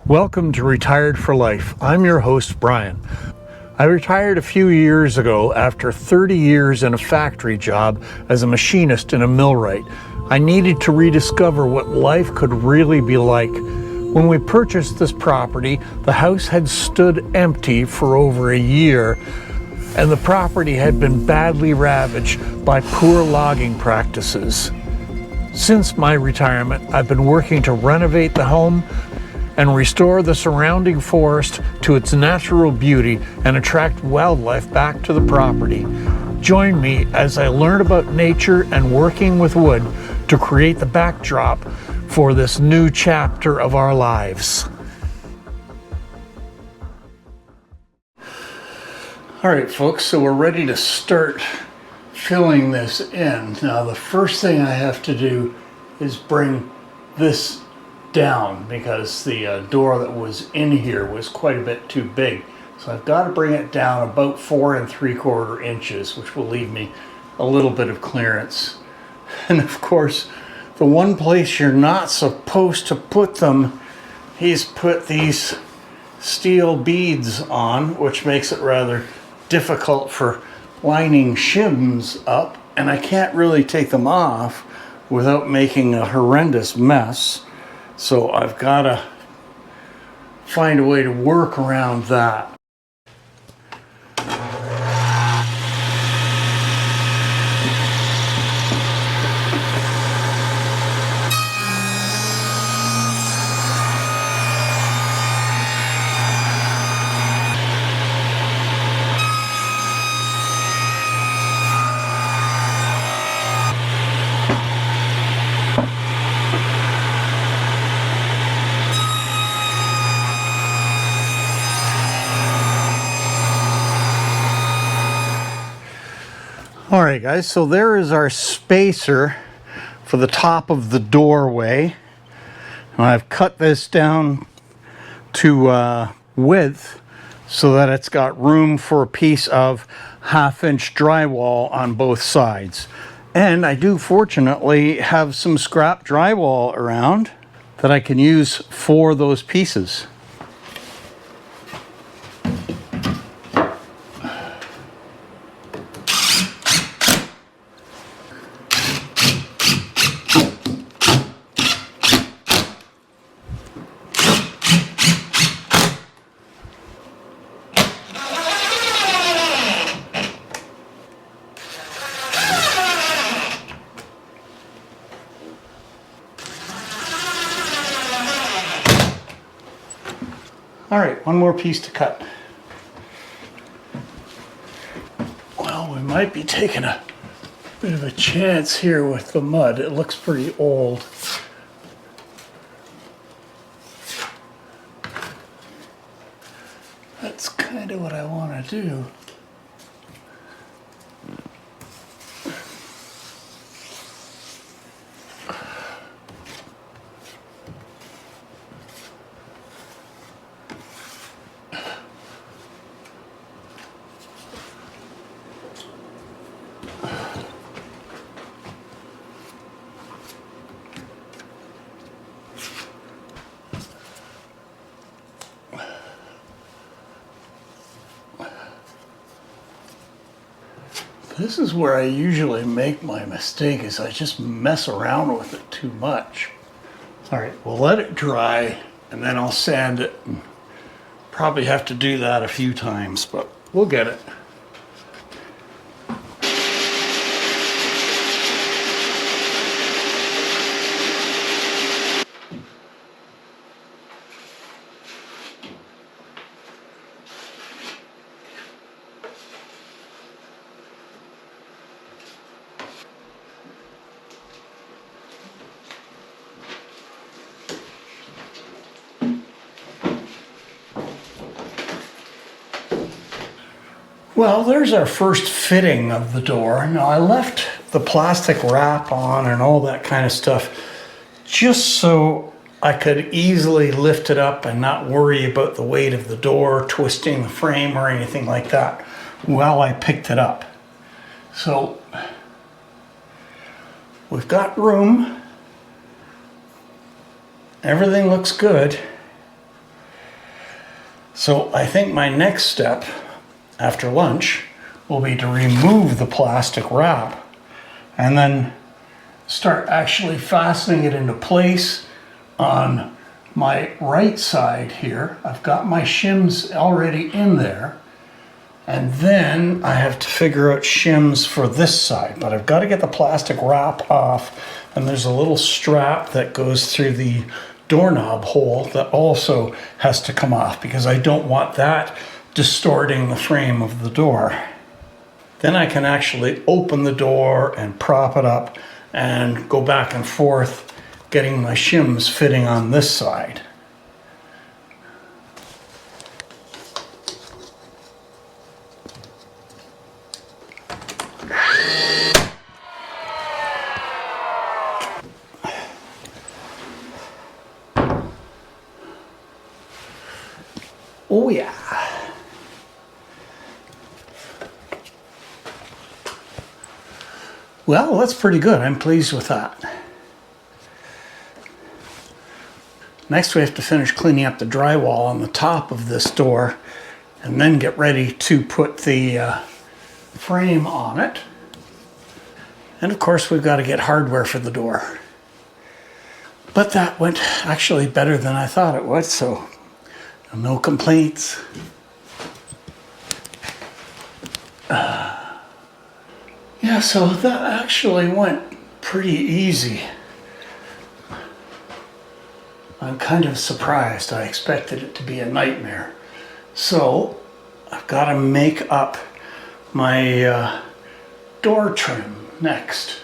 Welcome to Retired for Life. I'm your host, Brian. I retired a few years ago after 30 years in a factory job as a machinist in a millwright. I needed to rediscover what life could really be like. When we purchased this property, the house had stood empty for over a year, and the property had been badly ravaged by poor logging practices. Since my retirement, I've been working to renovate the home and restore the surrounding forest to its natural beauty and attract wildlife back to the property. Join me as I learn about nature and working with wood to create the backdrop for this new chapter of our lives. All right, folks, so we're ready to start filling this in. Now, the first thing I have to do is bring this down because the door that was in here was quite a bit too big. So I've got to bring it down about 4 3/4 inches, which will leave me a little bit of clearance. And of course, the one place you're not supposed to put them, he's put these steel beads on, which makes it rather difficult for lining shims up, and I can't really take them off without making a horrendous mess. So I've got to find a way to work around that. All right, guys, so there is our spacer for the top of the doorway. And I've cut this down to width so that it's got room for a piece of 1/2-inch drywall on both sides. And I do fortunately have some scrap drywall around that I can use for those pieces. All right, one more piece to cut. Well, we might be taking a bit of a chance here with the mud. It looks pretty old. That's kind of what I want to do. This is where I usually make my mistake, is I just mess around with it too much. All right, we'll let it dry and then I'll sand it. And probably have to do that a few times, but we'll get it. Well, there's our first fitting of the door. Now, I left the plastic wrap on and all that kind of stuff just so I could easily lift it up and not worry about the weight of the door, twisting the frame or anything like that while I picked it up. So we've got room. Everything looks good. So I think my next step after lunch will be to remove the plastic wrap and then start actually fastening it into place on my right side here. I've got my shims already in there. And then I have to figure out shims for this side, but I've got to get the plastic wrap off, and there's a little strap that goes through the doorknob hole that also has to come off because I don't want that distorting the frame of the door. Then I can actually open the door and prop it up and go back and forth getting my shims fitting on this side. Oh yeah. Well, that's pretty good. I'm pleased with that. Next we have to finish cleaning up the drywall on the top of this door and then get ready to put the frame on it. And of course we've got to get hardware for the door. But that went actually better than I thought it would, so no complaints. Yeah, so that actually went pretty easy. I'm kind of surprised. I expected it to be a nightmare. So I've got to make up my door trim next.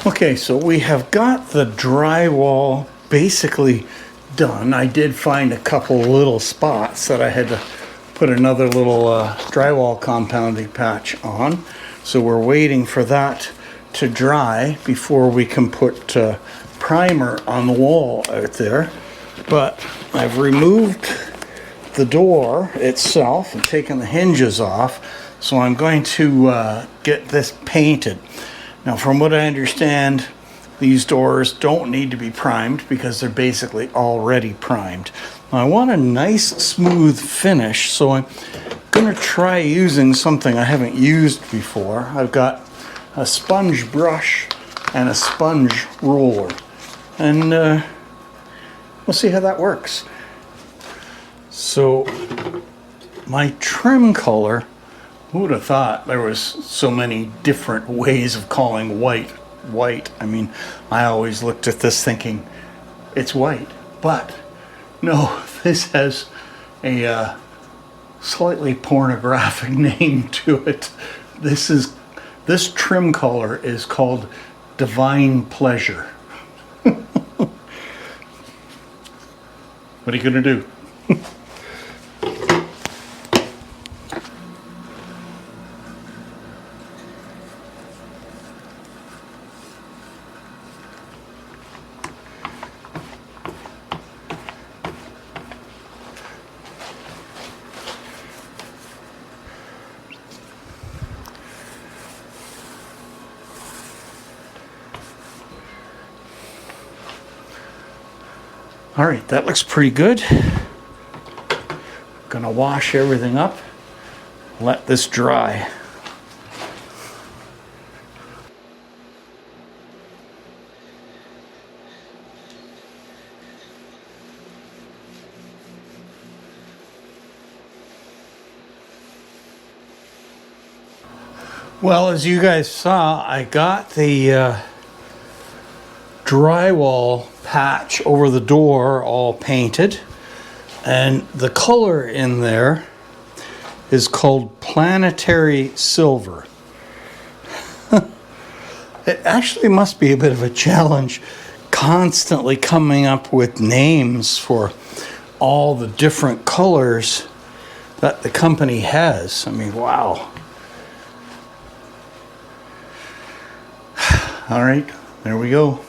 Okay, so we have got the drywall basically done. I did find a couple little spots that I had to put another little drywall compounding patch on. So we're waiting for that to dry before we can put primer on the wall out there. But I've removed the door itself and taken the hinges off. So I'm going to get this painted. Now, from what I understand, these doors don't need to be primed because they're basically already primed. Now, I want a nice smooth finish, so gonna try using something I haven't used before. I've got a sponge brush and a sponge roller, and we'll see how that works. So my trim color, who would have thought there was so many different ways of calling white white? I mean, I always looked at this thinking it's white, but no, this has a slightly pornographic name to it. This trim color is called Divine Pleasure. What are you gonna do? All right, that looks pretty good. Gonna wash everything up, let this dry. Well, as you guys saw, I got the drywall patch over the door all painted, and the color in there is called Planetary Silver. It actually must be a bit of a challenge constantly coming up with names for all the different colors that the company has. I mean, wow. All right, there we go.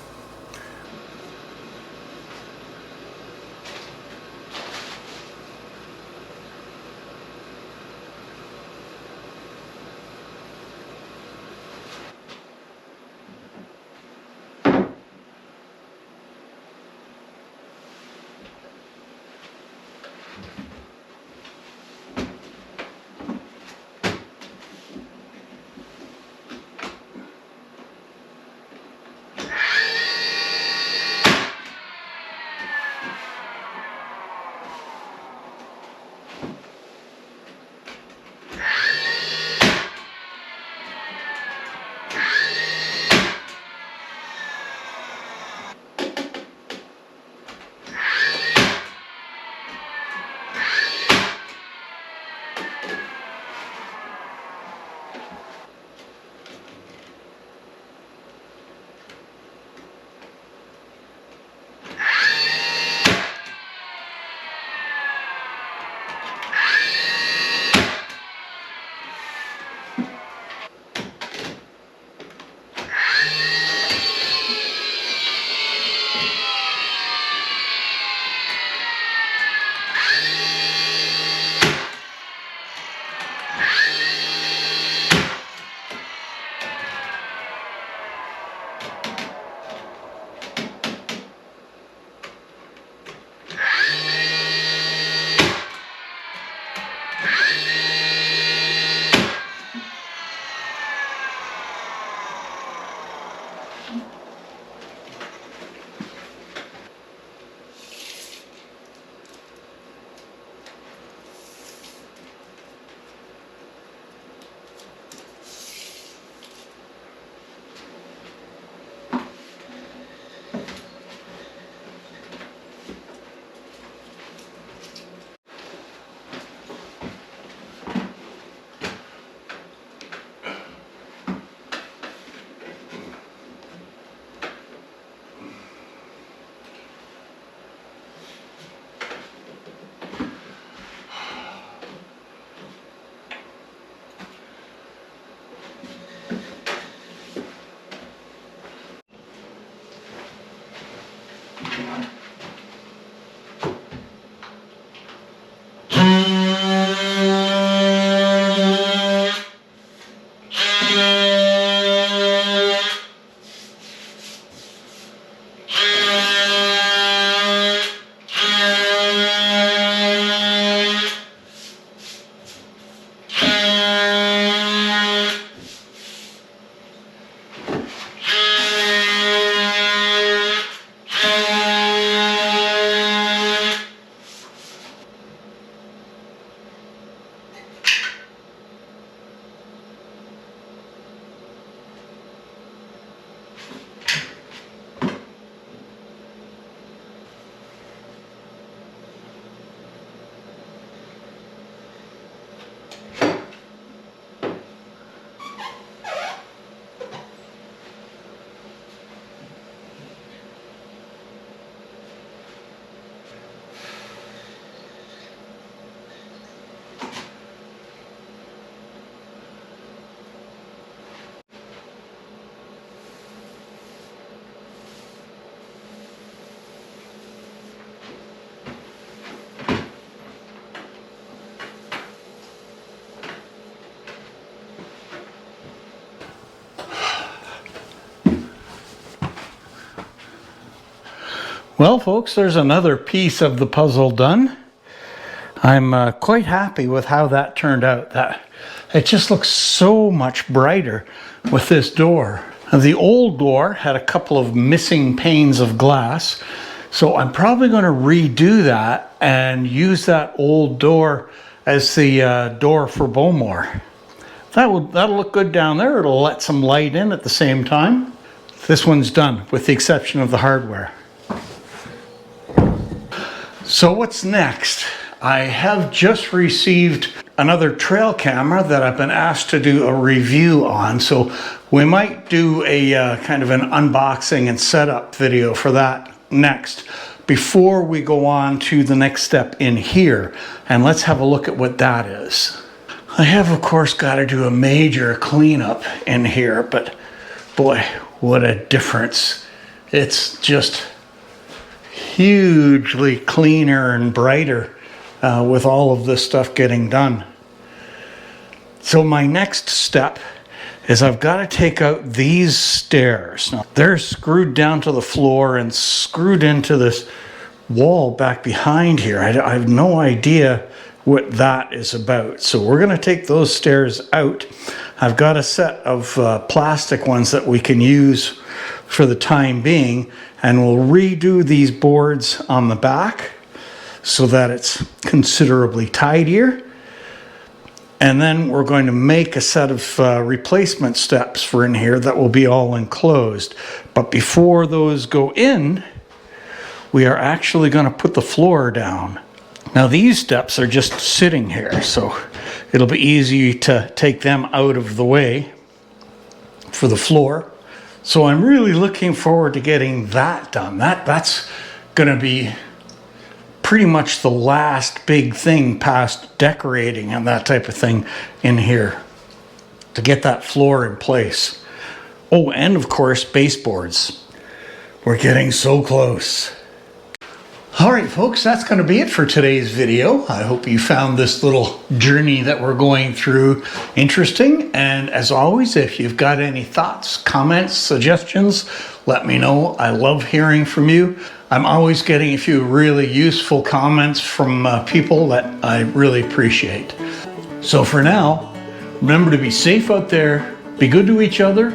Well, folks, there's another piece of the puzzle done. I'm quite happy with how that turned out. It just looks so much brighter with this door. Now, the old door had a couple of missing panes of glass, so I'm probably going to redo that and use that old door as the door for Bowmore. That'll look good down there. It'll let some light in at the same time. This one's done, with the exception of the hardware. So what's next? I have just received another trail camera that I've been asked to do a review on. So we might do a kind of an unboxing and setup video for that next, before we go on to the next step in here. And let's have a look at what that is. I have, of course, got to do a major cleanup in here, but boy, what a difference. It's just hugely cleaner and brighter with all of this stuff getting done. So my next step is I've got to take out these stairs. Now, they're screwed down to the floor and screwed into this wall back behind here. I have no idea what that is about. So we're going to take those stairs out. I've got a set of plastic ones that we can use for the time being, and we'll redo these boards on the back so that it's considerably tidier. And then we're going to make a set of replacement steps for in here that will be all enclosed. But before those go in, we are actually going to put the floor down. Now these steps are just sitting here, so it'll be easy to take them out of the way for the floor. So I'm really looking forward to getting that done. That's going to be pretty much the last big thing past decorating and that type of thing in here, to get that floor in place. Oh, and of course, baseboards. We're getting so close. All right, folks, that's going to be it for today's video. I hope you found this little journey that we're going through interesting. And as always, if you've got any thoughts, comments, suggestions, let me know. I love hearing from you. I'm always getting a few really useful comments from people that I really appreciate. So for now, remember to be safe out there, be good to each other,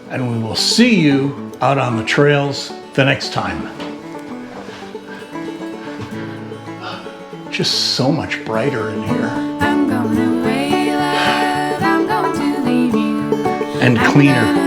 and we will see you out on the trails the next time. Just so much brighter in here. I'm going away, love. I'm going to leave you. And cleaner.